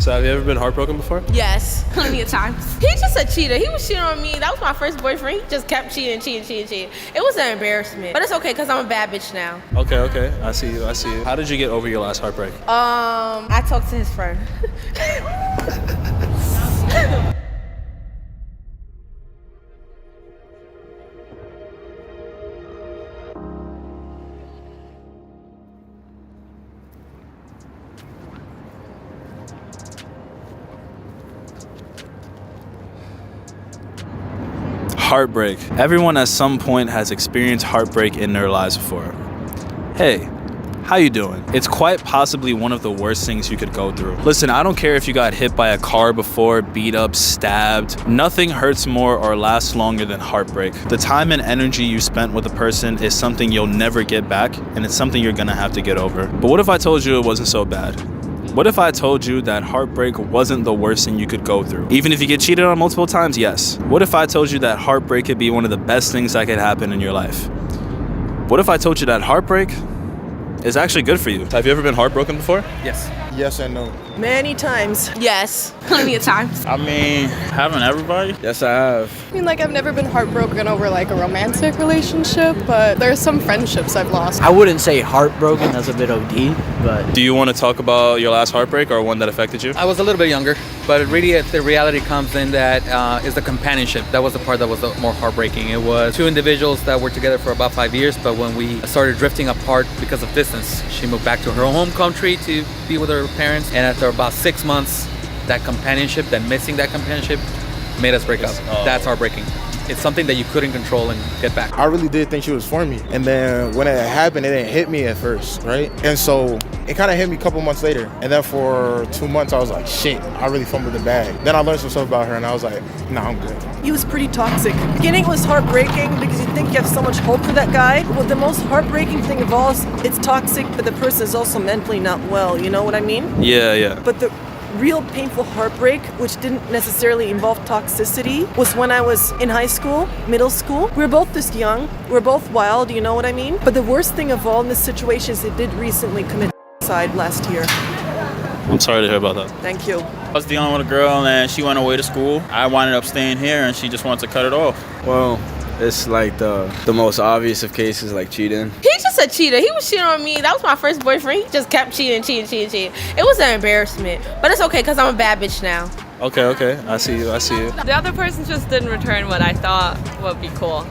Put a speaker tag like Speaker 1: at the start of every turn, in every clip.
Speaker 1: So have you ever been heartbroken before?
Speaker 2: Yes, plenty of times. He's just a cheater. He was cheating on me. That was my first boyfriend. He just kept cheating. It was an embarrassment. But it's okay because I'm a bad bitch now.
Speaker 1: Okay. I see you. How did you get over your last heartbreak?
Speaker 2: I talked to his friend.
Speaker 1: Heartbreak. Everyone at some point has experienced heartbreak in their lives before. Hey, how you doing? It's quite possibly one of the worst things you could go through. Listen, I don't care if you got hit by a car before, beat up, stabbed. Nothing hurts more or lasts longer than heartbreak. The time and energy you spent with a person is something you'll never get back, and it's something you're gonna have to get over. But what if I told you it wasn't so bad? What if I told you that heartbreak wasn't the worst thing you could go through? Even if you get cheated on multiple times, yes. What if I told you that heartbreak could be one of the best things that could happen in your life? What if I told you that heartbreak is actually good for you? Have you ever been heartbroken before?
Speaker 3: Yes.
Speaker 4: Yes and no.
Speaker 5: Many times.
Speaker 2: Yes, plenty of times.
Speaker 3: I mean, haven't everybody?
Speaker 4: Yes, I have.
Speaker 6: I mean, like, I've never been heartbroken over, like, a romantic relationship, but there's some friendships I've lost.
Speaker 7: I wouldn't say heartbroken, that's a bit OD, but...
Speaker 1: Do you want to talk about your last heartbreak or one that affected you?
Speaker 3: I was a little bit younger, but really the reality comes in that is the companionship. That was the part that was the more heartbreaking. It was two individuals that were together for about 5 years, but when we started drifting apart because of distance, she moved back to her home country to be with her parents, and after about 6 months, that companionship, missing that companionship, made us break up. That's heartbreaking. It's something that you couldn't control and get back.
Speaker 4: I really did think she was for me. And then when it happened, it didn't hit me at first, right? And so it kind of hit me a couple months later. And then for 2 months, I was like, shit, I really fumbled the bag. Then I learned some stuff about her and I was like, nah, I'm good.
Speaker 5: He was pretty toxic. Beginning was heartbreaking because you think you have so much hope for that guy. But the most heartbreaking thing of all is it's toxic, but the person is also mentally not well. You know what I mean?
Speaker 1: Yeah.
Speaker 5: But the real painful heartbreak, which didn't necessarily involve toxicity, was when I was in high school, middle school. We were both this young. We were both wild, you know what I mean? But the worst thing of all in this situation is he did recently commit suicide last year.
Speaker 1: I'm sorry to hear about that.
Speaker 5: Thank you.
Speaker 8: I was dealing with a girl and she went away to school. I wound up staying here and she just wanted to cut it off.
Speaker 9: Well, it's like the most obvious of cases, like cheating.
Speaker 2: He's just a cheater. He was cheating on me. That was my first boyfriend. He just kept cheating. It was an embarrassment. But it's okay because I'm a bad bitch now.
Speaker 1: Okay. I see you.
Speaker 10: The other person just didn't return what I thought would be cool.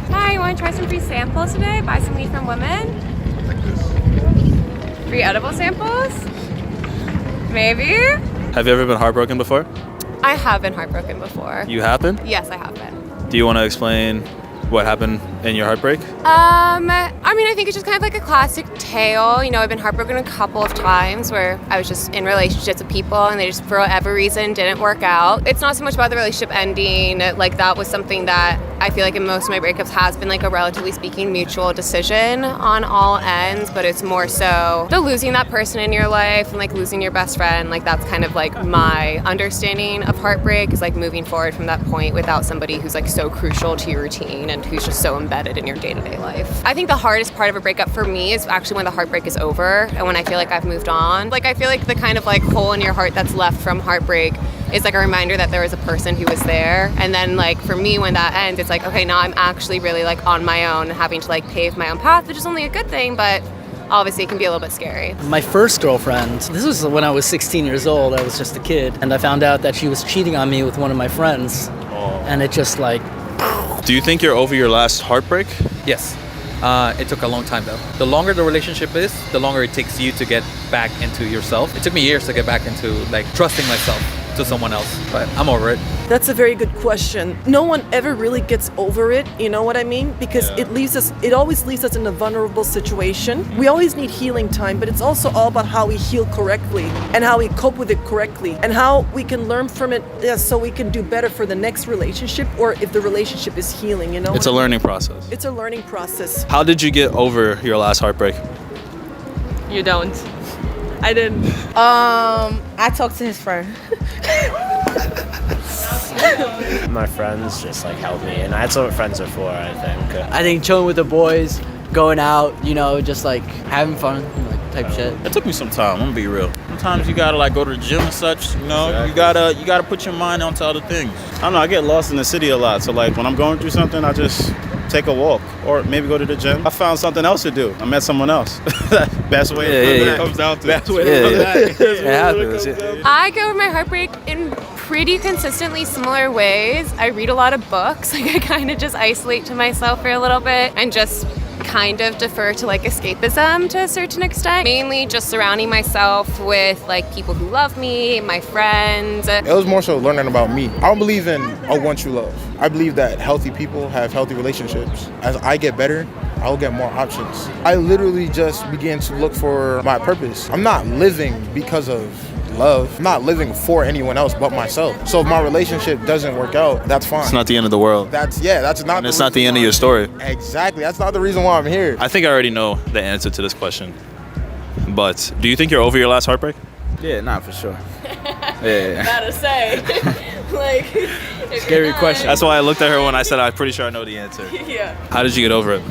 Speaker 11: Hi, you want to try some free samples today? Buy some weed from women? Free edible samples? Maybe?
Speaker 1: Have you ever been heartbroken before?
Speaker 6: I have been heartbroken before.
Speaker 1: You have been?
Speaker 6: Yes, I have been.
Speaker 1: Do you want to explain what happened in your heartbreak?
Speaker 6: I mean, I think it's just kind of like a classic tale. You know, I've been heartbroken a couple of times where I was just in relationships with people and they just, for whatever reason, didn't work out. It's not so much about the relationship ending. Like, that was something that I feel like in most of my breakups has been like a relatively speaking mutual decision on all ends, but it's more so the losing that person in your life and like losing your best friend. Like, that's kind of like my understanding of heartbreak, is like moving forward from that point without somebody who's like so crucial to your routine and who's just so embedded in your day-to-day life. I think the hardest part of a breakup for me is actually when the heartbreak is over and when I feel like I've moved on. Like, I feel like the kind of like hole in your heart that's left from heartbreak is like a reminder that there was a person who was there. And then like for me, when that ends, it's like, okay, now I'm actually really like on my own and having to like pave my own path, which is only a good thing, but obviously it can be a little bit scary.
Speaker 7: My first girlfriend, this was when I was 16 years old, I was just a kid, and I found out that she was cheating on me with one of my friends. And it just like...
Speaker 1: Do you think you're over your last heartbreak?
Speaker 3: Yes. It took a long time though. The longer the relationship is, the longer it takes you to get back into yourself. It took me years to get back into like trusting myself to someone else, but I'm over it.
Speaker 5: That's a very good question. No one ever really gets over it, you know what I mean? Because it always leaves us in a vulnerable situation. We always need healing time, but it's also all about how we heal correctly and how we cope with it correctly and how we can learn from it so we can do better for the next relationship, or if the relationship is healing, you know?
Speaker 1: It's a learning process.
Speaker 5: It's a learning process.
Speaker 1: How did you get over your last heartbreak?
Speaker 10: You don't. I didn't.
Speaker 2: I talked to his friend.
Speaker 12: My friends just like helped me, and that's what friends are for, I think.
Speaker 7: I think chilling with the boys, going out, you know, just like having fun, like
Speaker 13: type shit.
Speaker 8: It took me some time. I'm gonna be real. Sometimes you gotta like go to the gym and such. You know, you gotta put your mind onto other things.
Speaker 14: I don't know. I get lost in the city a lot. So like when I'm going through something, I just take a walk or maybe go to the gym. I found something else to do. I met someone else. Best way it comes down to. Best way
Speaker 1: it happens.
Speaker 6: I go over my heartbreak in pretty consistently similar ways. I read a lot of books. Like I kind of just isolate to myself for a little bit and just kind of defer to like escapism to a certain extent. Mainly just surrounding myself with like people who love me, my friends.
Speaker 4: It was more so learning about me. I don't believe in a one true love. I believe that healthy people have healthy relationships. As I get better, I'll get more options. I literally just began to look for my purpose. I'm not living because of love. I'm not living for anyone else but myself. So if my relationship doesn't work out, that's fine.
Speaker 1: It's not the end of the world.
Speaker 4: That's not.
Speaker 1: And it's not the end of your story.
Speaker 4: Exactly. That's not the reason why I'm here.
Speaker 1: I think I already know the answer to this question. But do you think you're over your last heartbreak?
Speaker 9: Yeah, not for sure. Yeah.
Speaker 10: Gotta say, like,
Speaker 1: Scary question. That's why I looked at her when I said I'm pretty sure I know the answer.
Speaker 10: Yeah.
Speaker 1: How did you get over it?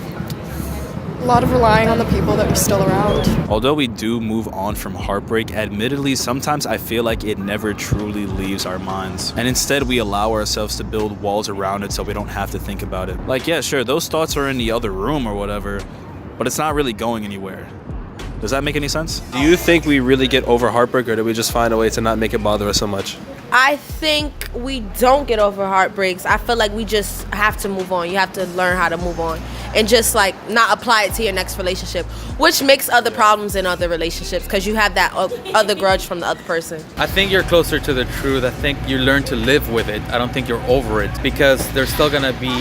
Speaker 15: A lot of relying on the people that are still around.
Speaker 1: Although we do move on from heartbreak, admittedly, sometimes I feel like it never truly leaves our minds. And instead, we allow ourselves to build walls around it so we don't have to think about it. Like, yeah, sure, those thoughts are in the other room or whatever, but it's not really going anywhere. Does that make any sense?
Speaker 16: Do you think we really get over heartbreak, or do we just find a way to not make it bother us so much?
Speaker 2: I think we don't get over heartbreaks. I feel like we just have to move on. You have to learn how to move on and just like not apply it to your next relationship, which makes other problems in other relationships because you have that other grudge from the other person.
Speaker 3: I think you're closer to the truth. I think you learn to live with it. I don't think you're over it because there's still gonna be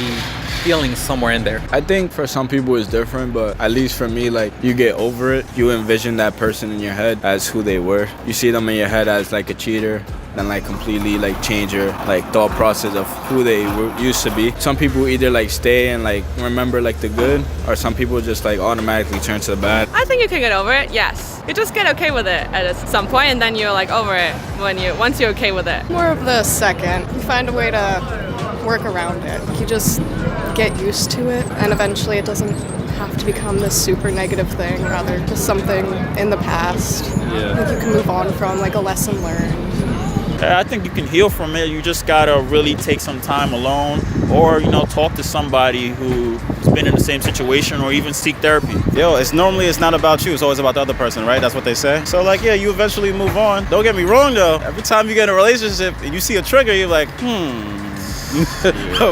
Speaker 3: feelings somewhere in there.
Speaker 9: I think for some people it's different, but at least for me, like, you get over it. You envision that person in your head as who they were. You see them in your head as like a cheater, then like completely like change your like thought process of who they used to be. Some people either like stay and like remember like the good, or some people just like automatically turn to the bad.
Speaker 10: I think you can get over it. Yes, you just get okay with it at some point, and then you're like over it once you're okay with it.
Speaker 15: More of the second. You find a way to work around it. You just get used to it, and eventually it doesn't have to become this super negative thing, rather just something in the past.
Speaker 8: Yeah.
Speaker 15: Like you can move on from, like a lesson learned.
Speaker 8: I think you can heal from it. You just gotta really take some time alone, or talk to somebody who's been in the same situation, or even seek therapy.
Speaker 14: Yo, it's not about you. It's always about the other person, right? That's what they say. So like, yeah, you eventually move on. Don't get me wrong though. Every time you get in a relationship and you see a trigger, you're like,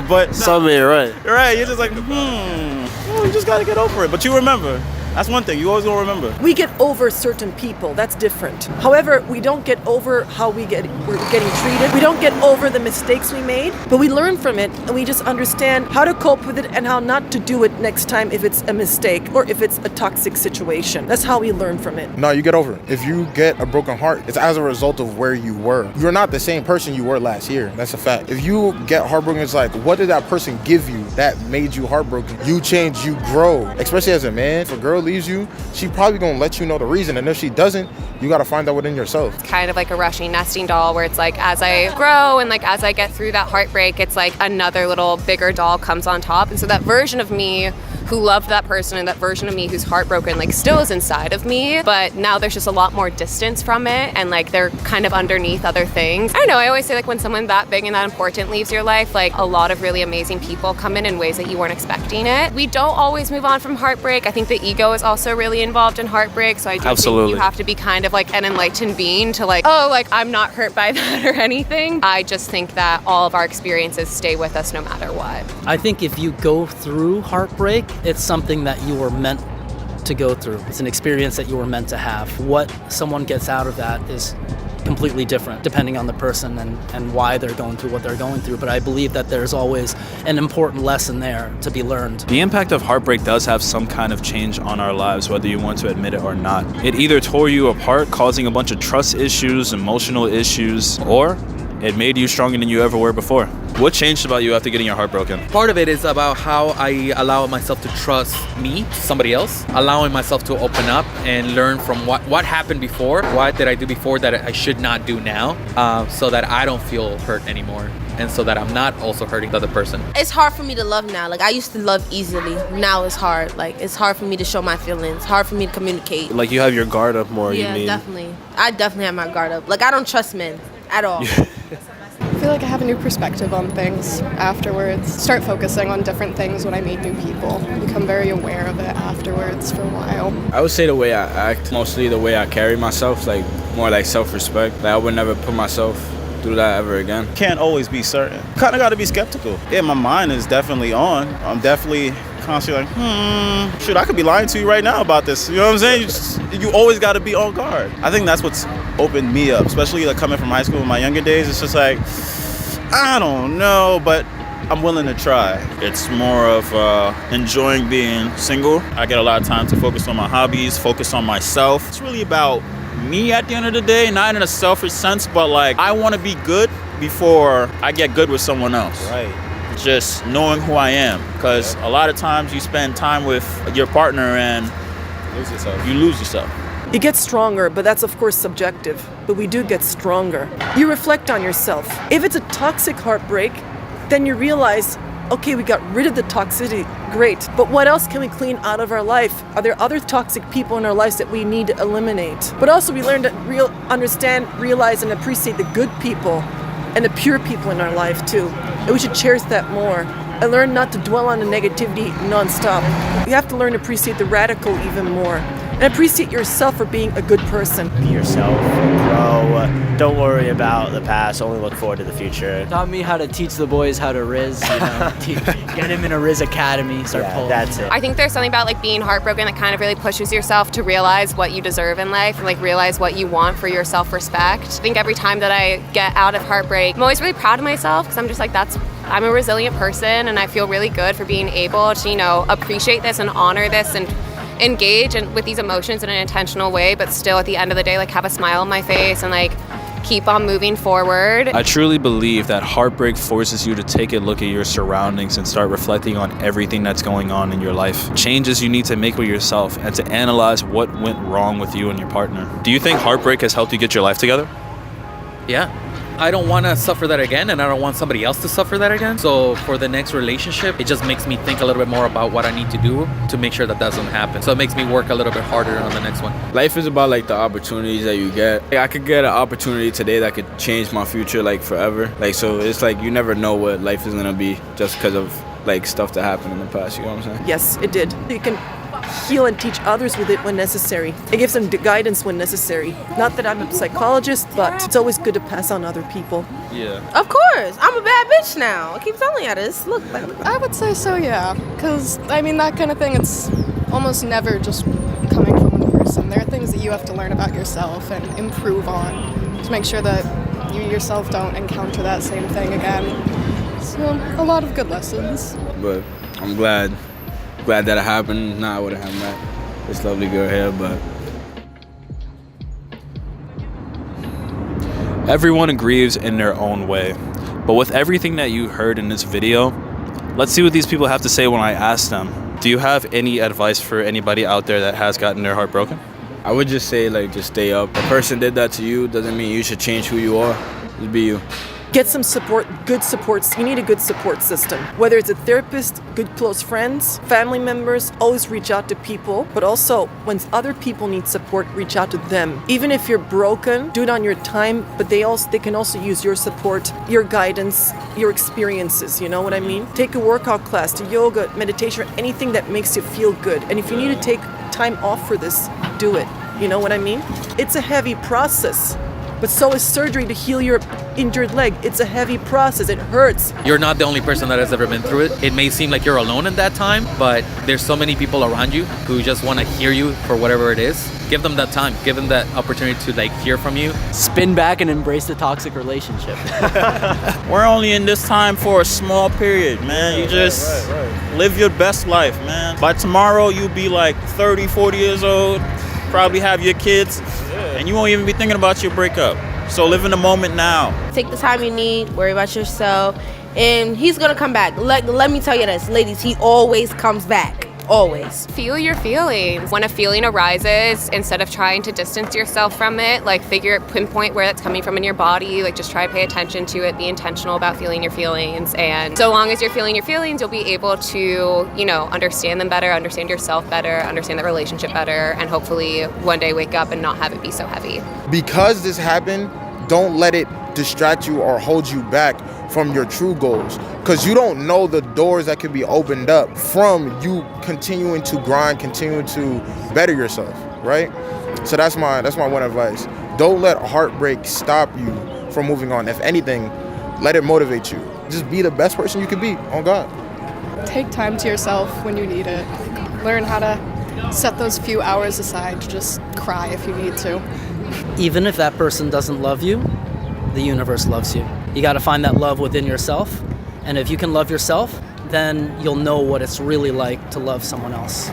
Speaker 14: but
Speaker 16: something ain't right.
Speaker 14: Right, you're just like, well, you just gotta get over it. But you remember. That's one thing. You always gonna remember.
Speaker 5: We get over certain people. That's different. However, we don't get over how we're getting treated. We don't get over the mistakes we made, but we learn from it, and we just understand how to cope with it and how not to do it next time if it's a mistake or if it's a toxic situation. That's how we learn from it.
Speaker 4: No, you get over it. If you get a broken heart, it's as a result of where you were. You're not the same person you were last year. That's a fact. If you get heartbroken, it's like, what did that person give you that made you heartbroken? You change, you grow. Especially as a man, if a girl leaves you, she probably gonna let you know the reason, and if she doesn't, you gotta find out within yourself.
Speaker 6: It's kind of like a rushing nesting doll, where it's like as I grow and like as I get through that heartbreak, it's like another little bigger doll comes on top, and so that version of me who loved that person and that version of me who's heartbroken like still is inside of me, but now there's just a lot more distance from it, and like they're kind of underneath other things. I don't know, I always say like when someone that big and that important leaves your life, like a lot of really amazing people come in ways that you weren't expecting it. We don't always move on from heartbreak. I think the ego is also really involved in heartbreak, so I do think you have to be kind of like an enlightened being to like, oh, like I'm not hurt by that or anything. I just think that all of our experiences stay with us no matter what.
Speaker 7: I think if you go through heartbreak, it's something that you were meant to go through. It's an experience that you were meant to have. What someone gets out of that is completely different depending on the person and why they're going through what they're going through. But I believe that there's always an important lesson there to be learned.
Speaker 1: The impact of heartbreak does have some kind of change on our lives, whether you want to admit it or not. It either tore you apart, causing a bunch of trust issues, emotional issues, or It made you stronger than you ever were before. What changed about you after getting your heart broken?
Speaker 3: Part of it is about how I allow myself to trust me, somebody else, allowing myself to open up and learn from what happened before, what did I do before that I should not do now, so that I don't feel hurt anymore, and so that I'm not also hurting the other person.
Speaker 2: It's hard for me to love now. Like, I used to love easily. Now it's hard. Like, it's hard for me to show my feelings. Hard for me to communicate.
Speaker 16: Like you have your guard up more,
Speaker 2: Yeah,
Speaker 16: you mean?
Speaker 2: definitely. I definitely have my guard up. Like, I don't trust men at all.
Speaker 15: I feel like I have a new perspective on things afterwards. Start focusing on different things when I meet new people. Become very aware of it afterwards for a while.
Speaker 9: I would say the way I act, mostly the way I carry myself, like more like self-respect. Like I would never put myself through that ever again.
Speaker 14: Can't always be certain. Kind of got to be skeptical. Yeah, my mind is definitely on. I'm definitely constantly like, shoot, I could be lying to you right now about this. You know what I'm saying? You always got to be on guard. I think that's what's opened me up, especially like coming from high school in my younger days. It's just like, I don't know, but I'm willing to try.
Speaker 8: It's more of enjoying being single. I get a lot of time to focus on my hobbies, focus on myself. It's really about me at the end of the day, not in a selfish sense, but like I want to be good before I get good with someone else.
Speaker 14: Right.
Speaker 8: Just knowing who I am, because a lot of times you spend time with your partner and you lose yourself.
Speaker 5: You get stronger, but that's of course subjective. But we do get stronger. You reflect on yourself. If it's a toxic heartbreak, then you realize, okay, we got rid of the toxicity, great. But what else can we clean out of our life? Are there other toxic people in our lives that we need to eliminate? But also we learn to understand, realize, and appreciate the good people and the pure people in our life too. And we should cherish that more. And learn not to dwell on the negativity nonstop. You have to learn to appreciate the radical even more. And appreciate yourself for being a good person.
Speaker 12: Be yourself, grow, don't worry about the past, only look forward to the future.
Speaker 7: Taught me how to teach the boys how to Riz, you know, get him in a Riz academy, start pulling.
Speaker 12: That's it.
Speaker 6: I think there's something about like being heartbroken that kind of really pushes yourself to realize what you deserve in life and like realize what you want for your self-respect. I think every time that I get out of heartbreak, I'm always really proud of myself because I'm just like, I'm a resilient person and I feel really good for being able to, you know, appreciate this and honor this and engage with these emotions in an intentional way, but still at the end of the day, like have a smile on my face and like keep on moving forward.
Speaker 1: I truly believe that heartbreak forces you to take a look at your surroundings and start reflecting on everything that's going on in your life. Changes you need to make with yourself and to analyze what went wrong with you and your partner. Do you think heartbreak has helped you get your life together?
Speaker 3: Yeah. I don't want to suffer that again, and I don't want somebody else to suffer that again. So for the next relationship, it just makes me think a little bit more about what I need to do to make sure that doesn't happen. So it makes me work a little bit harder on the next one.
Speaker 9: Life is about like the opportunities that you get. Like, I could get an opportunity today that could change my future like forever. Like, so it's like you never know what life is gonna be just because of like stuff that happened in the past. You know what I'm saying?
Speaker 5: Yes, it did. You can heal and teach others with it when necessary. It gives them guidance when necessary. Not that I'm a psychologist, but it's always good to pass on other people.
Speaker 1: Yeah.
Speaker 2: Of course. I'm a bad bitch now. I keep telling you this. Look.
Speaker 15: I would say so, yeah. Because, I mean, that kind of thing, it's almost never just coming from one person. There are things that you have to learn about yourself and improve on to make sure that you yourself don't encounter that same thing again. So, a lot of good lessons.
Speaker 9: But I'm glad that it happened. Nah, I wouldn't have met this lovely girl here, but
Speaker 1: everyone grieves in their own way. But with everything that you heard in this video, let's see what these people have to say when I ask them. Do you have any advice for anybody out there that has gotten their heart broken?
Speaker 9: I would just say, like, just stay up. If a person did that to you, doesn't mean you should change who you are. Just be you.
Speaker 5: Get some support, good supports. You need a good support system. Whether it's a therapist, good close friends, family members, always reach out to people. But also, when other people need support, reach out to them. Even if you're broken, do it on your time, but they can also use your support, your guidance, your experiences, you know what I mean? Take a workout class, to yoga, meditation, or anything that makes you feel good. And if you need to take time off for this, do it. You know what I mean? It's a heavy process. But so is surgery to heal your injured leg. It's a heavy process. It hurts.
Speaker 3: You're not the only person that has ever been through it. It may seem like you're alone in that time, but there's so many people around you who just want to hear you for whatever it is. Give them that time. Give them that opportunity to like hear from you.
Speaker 7: Spin back and embrace the toxic relationship.
Speaker 8: We're only in this time for a small period, man. You just live your best life, man. By tomorrow, you'll be like 30, 40 years old, probably have your kids, and you won't even be thinking about your breakup. So live in the moment now.
Speaker 2: Take the time you need, worry about yourself, and he's gonna come back. Let me tell you this, ladies, he always comes back. Always.
Speaker 6: Feel your feelings. When a feeling arises, instead of trying to distance yourself from it, like pinpoint where it's coming from in your body, like just try to pay attention to it, be intentional about feeling your feelings. And so long as you're feeling your feelings, you'll be able to, understand them better, understand yourself better, understand the relationship better, and hopefully one day wake up and not have it be so heavy.
Speaker 4: Because this happened, don't let it distract you or hold you back from your true goals, because you don't know the doors that could be opened up from you continuing to grind, continuing to better yourself, right? So that's my one advice. Don't let heartbreak stop you from moving on. If anything, let it motivate you. Just be the best person you can be, on God.
Speaker 15: Take time to yourself when you need it. Learn how to set those few hours aside to just cry if you need to.
Speaker 7: Even if that person doesn't love you, the universe loves you. You got to find that love within yourself. And if you can love yourself, then you'll know what it's really like to love someone else.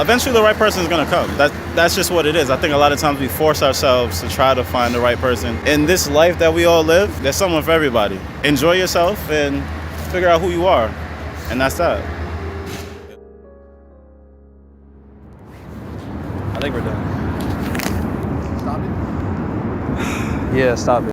Speaker 14: Eventually the right person is going to come. That's just what it is. I think a lot of times we force ourselves to try to find the right person. In this life that we all live, there's someone for everybody. Enjoy yourself and figure out who you are. And that's that.
Speaker 16: I think we're done. Stop it? Yeah, stop it.